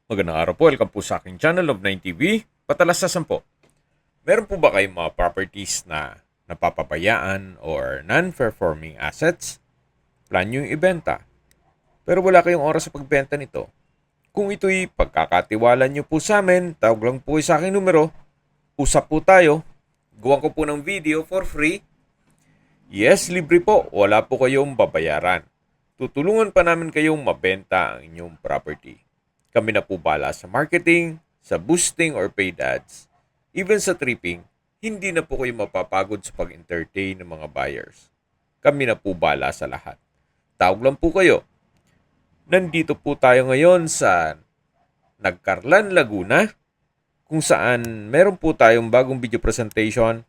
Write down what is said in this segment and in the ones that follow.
Magandang araw po. Welcome po sa aking channel of 9TV. Patalasasan po. Meron po ba kayong mga properties na napapabayaan or non-performing assets? Plan nyo yung ibenta. Pero wala kayong oras sa pagbenta nito. Kung ito'y pagkakatiwala nyo po sa amin, tawag lang po sa aking numero. Usap po tayo. Gawan ko po ng video for free. Yes, libre po. Wala po kayong babayaran. Tutulungan pa namin kayong mabenta ang inyong property. Kami na po bala sa marketing, sa boosting or paid ads. Even sa tripping, hindi na po kayo mapapagod sa pag-entertain ng mga buyers. Kami na po bala sa lahat. Tawag lang po kayo. Nandito po tayo ngayon sa Nagcarlan, Laguna, kung saan meron po tayong bagong video presentation,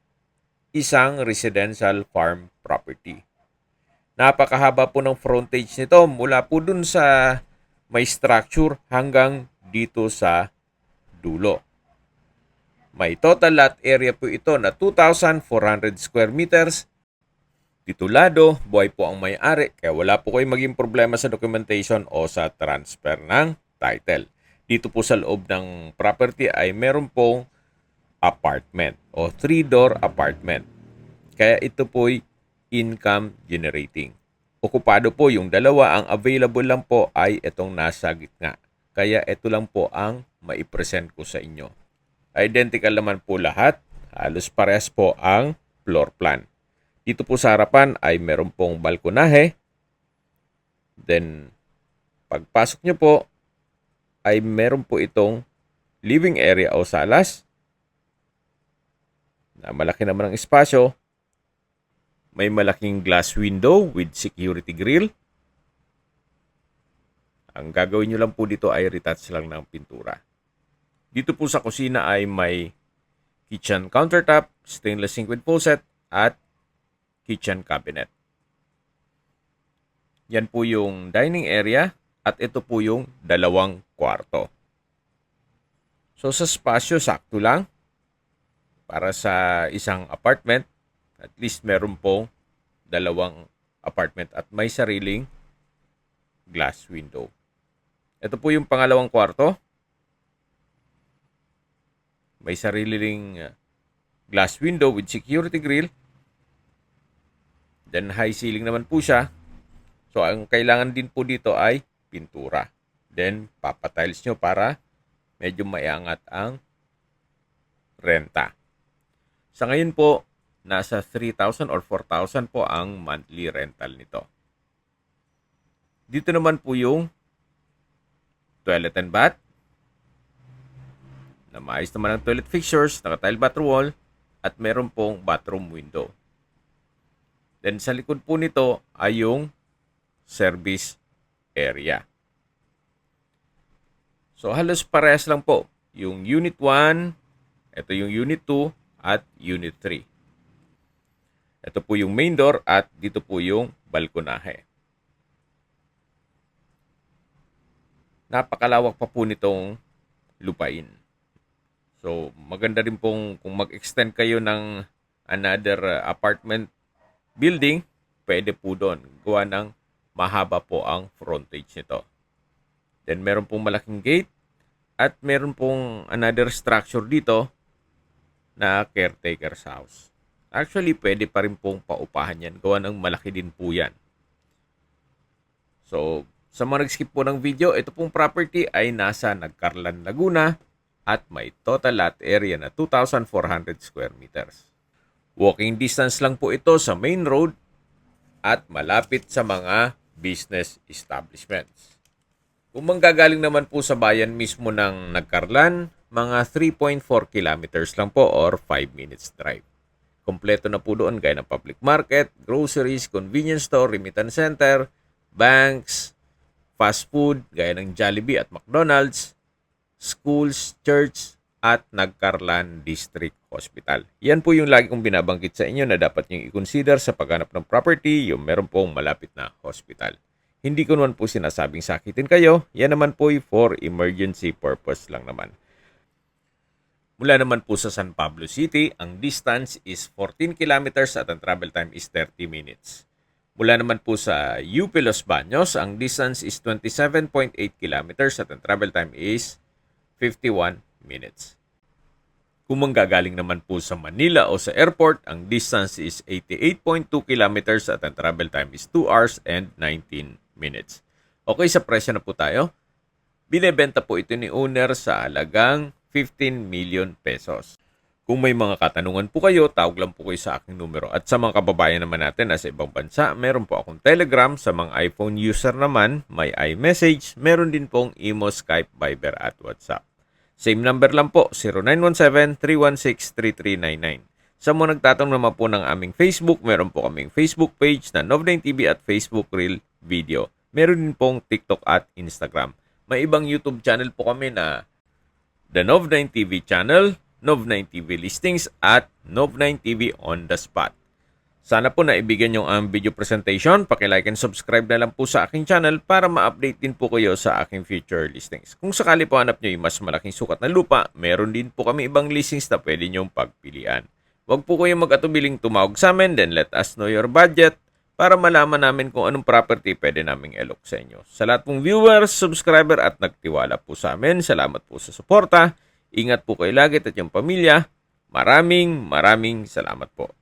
isang residential farm property. Napakahaba po ng frontage nito mula po dun sa may structure hanggang dito sa dulo. May total lot area po ito na 2,400 square meters. Titulado, buhay po ang may-ari, kaya wala po kayong maging problema sa documentation o sa transfer ng title. Dito po sa loob ng property ay meron pong apartment o 3-door apartment. Kaya ito po'y income generating. Okupado po yung dalawa, ang available lang po ay itong nasa gitna. Kaya ito lang po ang maipresent ko sa inyo. Identical naman po lahat, halos parehas po ang floor plan. Dito po sa harapan ay meron pong balkonahe. Then, pagpasok nyo po, ay meron po itong living area o salas. Na malaki naman ang espasyo. May malaking glass window with security grill. Ang gagawin nyo lang po dito ay retouch lang ng pintura. Dito po sa kusina ay may kitchen countertop, stainless sink with faucet, at kitchen cabinet. Yan po yung dining area at ito po yung dalawang kwarto. So sa spasyo, sakto lang para sa isang apartment. At least meron pong dalawang apartment at may sariling glass window. Ito po yung pangalawang kwarto. May sariling glass window with security grill. Then high ceiling naman po siya. So ang kailangan din po dito ay pintura. Then papatiles nyo para medyo maiangat ang renta. Sa ngayon po, nasa 3,000 or 4,000 po ang monthly rental nito. Dito naman po yung toilet and bath. Na maayos naman ang toilet fixtures, naka-tile bathroom wall, at meron pong bathroom window. Then sa likod po nito ay yung service area. So halos parehas lang po. Yung Unit 1, ito yung Unit 2, at Unit 3. Ito po yung main door at dito po yung balkonahe. Napakalawak pa po nitong lupain. So maganda rin pong kung mag-extend kayo ng another apartment building, pwede po doon. Gawa ng mahaba po ang frontage nito. Then meron pong malaking gate at meron pong another structure dito na caretaker's house. Actually, pwede pa rin pong paupahan yan. Gawa ng malaki din po yan. So, sa mga nag-skip po ng video, ito pong property ay nasa Nagcarlan, Laguna at may total lot area na 2,400 square meters. Walking distance lang po ito sa main road at malapit sa mga business establishments. Kung manggagaling naman po sa bayan mismo ng Nagcarlan, mga 3.4 kilometers lang po or 5 minutes drive. Kompleto na po doon gaya ng public market, groceries, convenience store, remittance center, banks, fast food gaya ng Jollibee at McDonald's, schools, church, at Nagcarlan District Hospital. Yan po yung lagi kong binabanggit sa inyo na dapat nyo i-consider sa paghanap ng property, yung meron pong malapit na hospital. Hindi ko naman po sinasabing sakitin kayo, yan naman po for emergency purpose lang naman. Mula naman po sa San Pablo City, ang distance is 14 kilometers at ang travel time is 30 minutes. Mula naman po sa UP Los Baños, ang distance is 27.8 kilometers at ang travel time is 51 minutes. Kung manggagaling naman po sa Manila o sa airport, ang distance is 88.2 kilometers at ang travel time is 2 hours and 19 minutes. Okay, sa presyo na po tayo. Binebenta po ito ni owner sa halagang 15 million pesos. Kung may mga katanungan po kayo, tawag lang po kayo sa aking numero. At sa mga kababayan naman natin na sa ibang bansa, meron po akong Telegram. Sa mga iPhone user naman, may iMessage. Meron din pong Imo, Skype, Viber at WhatsApp. Same number lang po, 0917-316-3399. Sa mga nagtatanong naman po ng aming Facebook, meron po kaming Facebook page na Nov9TV at Facebook Reel Video. Meron din pong TikTok at Instagram. May ibang YouTube channel po kami na The Nov9TV Channel, Nov9TV Listings at Nov9TV On The Spot. Sana po naibigyan yung ang video presentation. Paki-like and subscribe na lang po sa aking channel para ma-update din po kayo sa aking future listings. Kung sakali po hanap nyo yung mas malaking sukat na lupa, meron din po kami ibang listings na pwede nyong pagpilian. Huwag po kayong mag-atubiling tumawag sa amin, then let us know your budget para malaman namin kung anong property pwede naming elok sa inyo. Sa lahat pong viewers, subscriber at nagtiwala po sa amin, salamat po sa suporta. Ingat po kayo lagi at yung pamilya. Maraming salamat po.